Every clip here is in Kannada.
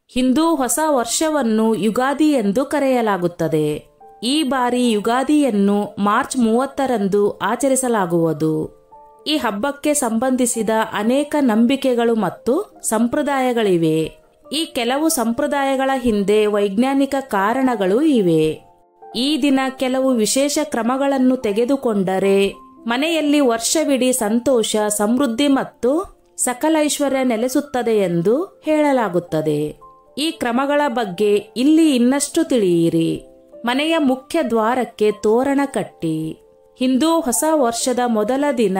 ಹಿಂದೂ ಹೊಸ ವರ್ಷವನ್ನು ಯುಗಾದಿ ಎಂದು ಕರೆಯಲಾಗುತ್ತದೆ. ಈ ಬಾರಿ ಯುಗಾದಿಯನ್ನು ಮಾರ್ಚ್ 30ರಂದು ಆಚರಿಸಲಾಗುವುದು. ಈ ಹಬ್ಬಕ್ಕೆ ಸಂಬಂಧಿಸಿದ ಅನೇಕ ನಂಬಿಕೆಗಳು ಮತ್ತು ಸಂಪ್ರದಾಯಗಳಿವೆ. ಈ ಕೆಲವು ಸಂಪ್ರದಾಯಗಳ ಹಿಂದೆ ವೈಜ್ಞಾನಿಕ ಕಾರಣಗಳು ಇವೆ. ಈ ದಿನ ಕೆಲವು ವಿಶೇಷ ಕ್ರಮಗಳನ್ನು ತೆಗೆದುಕೊಂಡರೆ ಮನೆಯಲ್ಲಿ ವರ್ಷವಿಡೀ ಸಂತೋಷ, ಸಮೃದ್ಧಿ ಮತ್ತು ಸಕಲ ಐಶ್ವರ್ಯ ನೆಲೆಸುತ್ತದೆ ಎಂದು ಹೇಳಲಾಗುತ್ತದೆ. ಈ ಕ್ರಮಗಳ ಬಗ್ಗೆ ಇಲ್ಲಿ ಇನ್ನಷ್ಟು ತಿಳಿಯಿರಿ. ಮನೆಯ ಮುಖ್ಯ ದ್ವಾರಕ್ಕೆ ತೋರಣ ಕಟ್ಟಿ. ಹಿಂದೂ ಹೊಸ ವರ್ಷದ ಮೊದಲ ದಿನ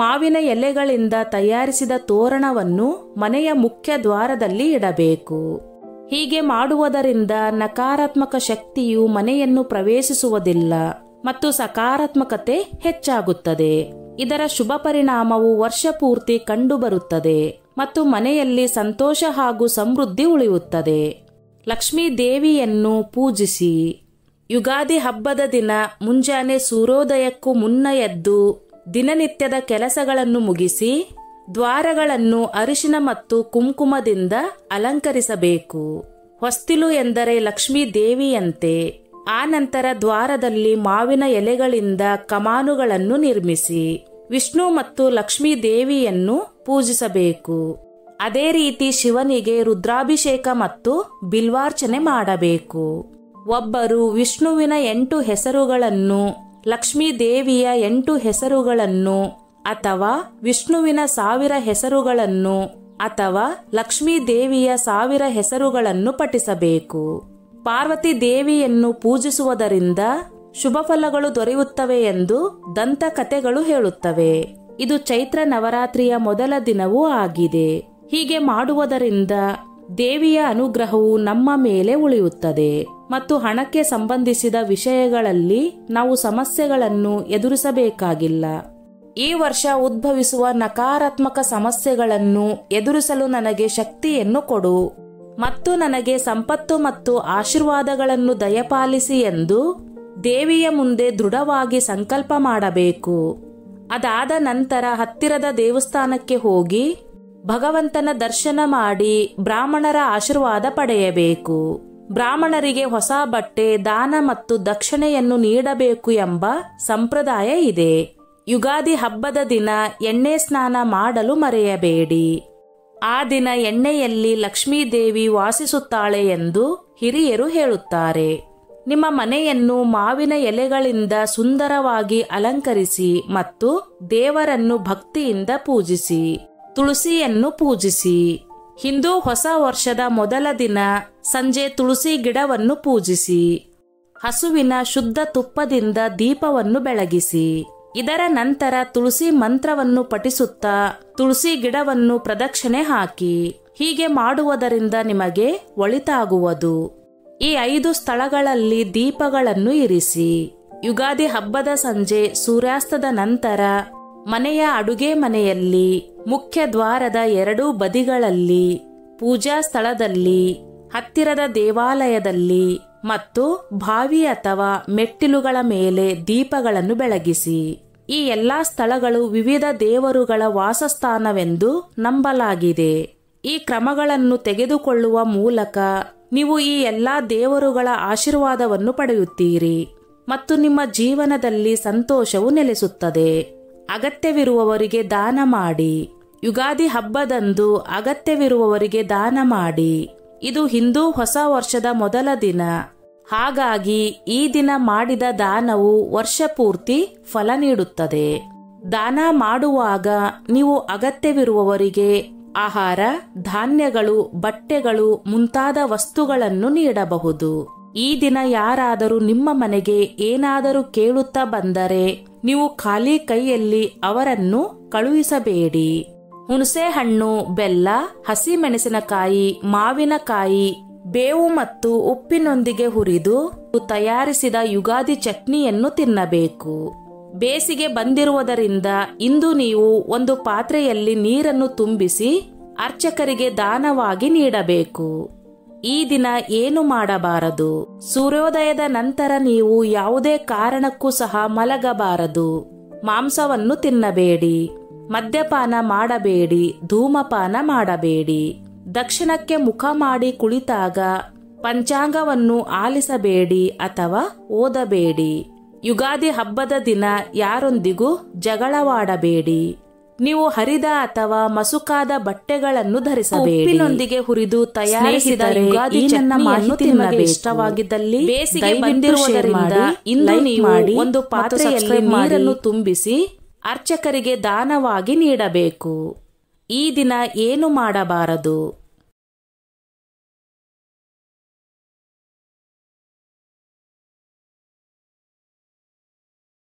ಮಾವಿನ ಎಲೆಗಳಿಂದ ತಯಾರಿಸಿದ ತೋರಣವನ್ನು ಮನೆಯ ಮುಖ್ಯ ದ್ವಾರದಲ್ಲಿ ಇಡಬೇಕು. ಹೀಗೆ ಮಾಡುವುದರಿಂದ ನಕಾರಾತ್ಮಕ ಶಕ್ತಿಯು ಮನೆಯನ್ನು ಪ್ರವೇಶಿಸುವುದಿಲ್ಲ ಮತ್ತು ಸಕಾರಾತ್ಮಕತೆ ಹೆಚ್ಚಾಗುತ್ತದೆ. ಇದರ ಶುಭ ಪರಿಣಾಮವು ವರ್ಷ ಪೂರ್ತಿ ಕಂಡುಬರುತ್ತದೆ ಮತ್ತು ಮನೆಯಲ್ಲಿ ಸಂತೋಷ ಹಾಗೂ ಸಮೃದ್ಧಿ ಉಳಿಯುತ್ತದೆ. ಲಕ್ಷ್ಮೀ ದೇವಿಯನ್ನು ಪೂಜಿಸಿ. ಯುಗಾದಿ ಹಬ್ಬದ ದಿನ ಮುಂಜಾನೆ ಸೂರ್ಯೋದಯಕ್ಕೂ ಮುನ್ನ ಎದ್ದು ದಿನನಿತ್ಯದ ಕೆಲಸಗಳನ್ನು ಮುಗಿಸಿ ದ್ವಾರಗಳನ್ನು ಅರಿಶಿನ ಮತ್ತು ಕುಂಕುಮದಿಂದ ಅಲಂಕರಿಸಬೇಕು. ಹೊಸ್ತಿಲು ಎಂದರೆ ಲಕ್ಷ್ಮೀ ದೇವಿಯಂತೆ. ಆ ನಂತರ ದ್ವಾರದಲ್ಲಿ ಮಾವಿನ ಎಲೆಗಳಿಂದ ಕಮಾನುಗಳನ್ನು ನಿರ್ಮಿಸಿ ವಿಷ್ಣು ಮತ್ತು ಲಕ್ಷ್ಮೀ ದೇವಿಯನ್ನು ಪೂಜಿಸಬೇಕು. ಅದೇ ರೀತಿ ಶಿವನಿಗೆ ರುದ್ರಾಭಿಷೇಕ ಮತ್ತು ಬಿಲ್ವಾರ್ಚನೆ ಮಾಡಬೇಕು. ಒಬ್ಬರು ವಿಷ್ಣುವಿನ 8 ಹೆಸರುಗಳನ್ನು, ಲಕ್ಷ್ಮೀ ದೇವಿಯ 8 ಹೆಸರುಗಳನ್ನು ಅಥವಾ ವಿಷ್ಣುವಿನ 1000 ಹೆಸರುಗಳನ್ನು ಅಥವಾ ಲಕ್ಷ್ಮೀ ದೇವಿಯ 1000 ಹೆಸರುಗಳನ್ನು ಪಠಿಸಬೇಕು. ಪಾರ್ವತಿ ದೇವಿಯನ್ನು ಪೂಜಿಸುವುದರಿಂದ ಶುಭ ಫಲಗಳು ದೊರೆಯುತ್ತವೆ ಎಂದು ದಂತಕಥೆಗಳು ಹೇಳುತ್ತವೆ. ಇದು ಚೈತ್ರ ನವರಾತ್ರಿಯ ಮೊದಲ ದಿನವೂ ಆಗಿದೆ. ಹೀಗೆ ಮಾಡುವುದರಿಂದ ದೇವಿಯ ಅನುಗ್ರಹವು ನಮ್ಮ ಮೇಲೆ ಉಳಿಯುತ್ತದೆ ಮತ್ತು ಹಣಕ್ಕೆ ಸಂಬಂಧಿಸಿದ ವಿಷಯಗಳಲ್ಲಿ ನಾವು ಸಮಸ್ಯೆಗಳನ್ನು ಎದುರಿಸಬೇಕಾಗಿಲ್ಲ. ಈ ವರ್ಷ ಉದ್ಭವಿಸುವ ನಕಾರಾತ್ಮಕ ಸಮಸ್ಯೆಗಳನ್ನು ಎದುರಿಸಲು ನನಗೆ ಶಕ್ತಿಯನ್ನು ಕೊಡು ಮತ್ತು ನನಗೆ ಸಂಪತ್ತು ಮತ್ತು ಆಶೀರ್ವಾದಗಳನ್ನು ದಯಪಾಲಿಸಿ ಎಂದು ದೇವಿಯ ಮುಂದೆ ದೃಢವಾಗಿ ಸಂಕಲ್ಪ ಮಾಡಬೇಕು. ಅದಾದ ನಂತರ ಹತ್ತಿರದ ದೇವಸ್ಥಾನಕ್ಕೆ ಹೋಗಿ ಭಗವಂತನ ದರ್ಶನ ಮಾಡಿ ಬ್ರಾಹ್ಮಣರ ಆಶೀರ್ವಾದ ಪಡೆಯಬೇಕು. ಬ್ರಾಹ್ಮಣರಿಗೆ ಹೊಸ ಬಟ್ಟೆ, ದಾನ ಮತ್ತು ದಕ್ಷಿಣೆಯನ್ನು ನೀಡಬೇಕು ಎಂಬ ಸಂಪ್ರದಾಯ ಇದೆ. ಯುಗಾದಿ ಹಬ್ಬದ ದಿನ ಎಣ್ಣೆ ಸ್ನಾನ ಮಾಡಲು ಮರೆಯಬೇಡಿ. ಆ ದಿನ ಎಣ್ಣೆಯಲ್ಲಿ ಲಕ್ಷ್ಮೀ ದೇವಿ ವಾಸಿಸುತ್ತಾಳೆ ಎಂದು ಹಿರಿಯರು ಹೇಳುತ್ತಾರೆ. ನಿಮ್ಮ ಮನೆಯನ್ನು ಮಾವಿನ ಎಲೆಗಳಿಂದ ಸುಂದರವಾಗಿ ಅಲಂಕರಿಸಿ ಮತ್ತು ದೇವರನ್ನು ಭಕ್ತಿಯಿಂದ ಪೂಜಿಸಿ. ತುಳಸಿಯನ್ನು ಪೂಜಿಸಿ. ಹಿಂದೂ ಹೊಸ ವರ್ಷದ ಮೊದಲ ದಿನ ಸಂಜೆ ತುಳಸಿ ಗಿಡವನ್ನು ಪೂಜಿಸಿ. ಹಸುವಿನ ಶುದ್ಧ ತುಪ್ಪದಿಂದ ದೀಪವನ್ನು ಬೆಳಗಿಸಿ. ಇದರ ನಂತರ ತುಳಸಿ ಮಂತ್ರವನ್ನು ಪಠಿಸುತ್ತಾ ತುಳಸಿ ಗಿಡವನ್ನು ಪ್ರದಕ್ಷಿಣೆ ಹಾಕಿ. ಹೀಗೆ ಮಾಡುವುದರಿಂದ ನಿಮಗೆ ಒಳಿತಾಗುವುದು. ಈ 5 ಸ್ಥಳಗಳಲ್ಲಿ ದೀಪಗಳನ್ನು ಇರಿಸಿ. ಯುಗಾದಿ ಹಬ್ಬದ ಸಂಜೆ ಸೂರ್ಯಾಸ್ತದ ನಂತರ ಮನೆಯ ಅಡುಗೆ ಮನೆಯಲ್ಲಿ, ಮುಖ್ಯ ದ್ವಾರದ 2 ಬದಿಗಳಲ್ಲಿ, ಪೂಜಾ ಸ್ಥಳದಲ್ಲಿ, ಹತ್ತಿರದ ದೇವಾಲಯದಲ್ಲಿ ಮತ್ತು ಬಾವಿ ಅಥವಾ ಮೆಟ್ಟಿಲುಗಳ ಮೇಲೆ ದೀಪಗಳನ್ನು ಬೆಳಗಿಸಿ. ಈ ಎಲ್ಲಾ ಸ್ಥಳಗಳು ವಿವಿಧ ದೇವರುಗಳ ವಾಸಸ್ಥಾನವೆಂದು ನಂಬಲಾಗಿದೆ. ಈ ಕ್ರಮಗಳನ್ನು ತೆಗೆದುಕೊಳ್ಳುವ ಮೂಲಕ ನೀವು ಈ ಎಲ್ಲಾ ದೇವರುಗಳ ಆಶೀರ್ವಾದವನ್ನು ಪಡೆಯುತ್ತೀರಿ ಮತ್ತು ನಿಮ್ಮ ಜೀವನದಲ್ಲಿ ಸಂತೋಷವು ನೆಲೆಸುತ್ತದೆ. ಅಗತ್ಯವಿರುವವರಿಗೆ ದಾನ ಮಾಡಿ. ಯುಗಾದಿ ಹಬ್ಬದಂದು ಅಗತ್ಯವಿರುವವರಿಗೆ ದಾನ ಮಾಡಿ. ಇದು ಹಿಂದೂ ಹೊಸ ವರ್ಷದ ಮೊದಲ ದಿನ. ಹಾಗಾಗಿ ಈ ದಿನ ಮಾಡಿದ ದಾನವು ವರ್ಷ ಪೂರ್ತಿ ಫಲ ನೀಡುತ್ತದೆ. ದಾನ ಮಾಡುವಾಗ ನೀವು ಅಗತ್ಯವಿರುವವರಿಗೆ ಆಹಾರ, ಧಾನ್ಯಗಳು, ಬಟ್ಟೆಗಳು ಮುಂತಾದ ವಸ್ತುಗಳನ್ನು ನೀಡಬಹುದು. ಈ ದಿನ ಯಾರಾದರೂ ನಿಮ್ಮ ಮನೆಗೆ ಏನಾದರೂ ಕೇಳುತ್ತಾ ಬಂದರೆ ನೀವು ಖಾಲಿ ಕೈಯಲ್ಲಿ ಅವರನ್ನು ಕಳುಹಿಸಬೇಡಿ. ಹುಣಸೆ ಹಣ್ಣು, ಬೆಲ್ಲ, ಹಸಿಮೆಣಸಿನಕಾಯಿ, ಮಾವಿನಕಾಯಿ, ಬೇವು ಮತ್ತು ಉಪ್ಪಿನೊಂದಿಗೆ ಹುರಿದು ತಯಾರಿಸಿದ ಯುಗಾದಿ ಚಟ್ನಿಯನ್ನು ತಿನ್ನಬೇಕು. ಬೇಸಿಗೆ ಬಂದಿರುವುದರಿಂದ ಇಂದು ನೀವು ಒಂದು ಪಾತ್ರೆಯಲ್ಲಿ ನೀರನ್ನು ತುಂಬಿಸಿ ಅರ್ಚಕರಿಗೆ ದಾನವಾಗಿ ನೀಡಬೇಕು. ಈ ದಿನ ಏನು ಮಾಡಬಾರದು. ಸೂರ್ಯೋದಯದ ನಂತರ ನೀವು ಯಾವುದೇ ಕಾರಣಕ್ಕೂ ಸಹ ಮಲಗಬಾರದು. ಮಾಂಸವನ್ನು ತಿನ್ನಬೇಡಿ. ಮದ್ಯಪಾನ ಮಾಡಬೇಡಿ. ಧೂಮಪಾನ ಮಾಡಬೇಡಿ. ದಕ್ಷಿಣಕ್ಕೆ ಮುಖ ಮಾಡಿ ಕುಳಿತಾಗ ಪಂಚಾಂಗವನ್ನು ಆಲಿಸಬೇಡಿ ಅಥವಾ ಓದಬೇಡಿ. ಯುಗಾದಿ ಹಬ್ಬದ ದಿನ ಯಾರೊಂದಿಗೂ ಜಗಳವಾಡಬೇಡಿ. ನೀವು ಹರಿದ ಅಥವಾ ಮಸುಕಾದ ಬಟ್ಟೆಗಳನ್ನು ಧರಿಸಬೇಡಿ. ಉಪ್ಪಿನೊಂದಿಗೆ ಹುರಿದು ತಯಾರಿಸಿದ ಯುಗಾದಿ ಚಟ್ನಿಯನ್ನು ನಿಮಗೆ ಇಷ್ಟವಾಗಿದ್ದಲ್ಲಿ ಬೇಸಿಗೆ ಬಂದಿರುವುದರಿಂದ ಇಂದು ನೀವು ಒಂದು ಪಾತ್ರೆಯಲ್ಲಿ ನೀರನ್ನು ತುಂಬಿಸಿ ಅರ್ಚಕರಿಗೆ ದಾನವಾಗಿ ನೀಡಬೇಕು. ಈ ದಿನ ಏನು ಮಾಡಬಾರದು.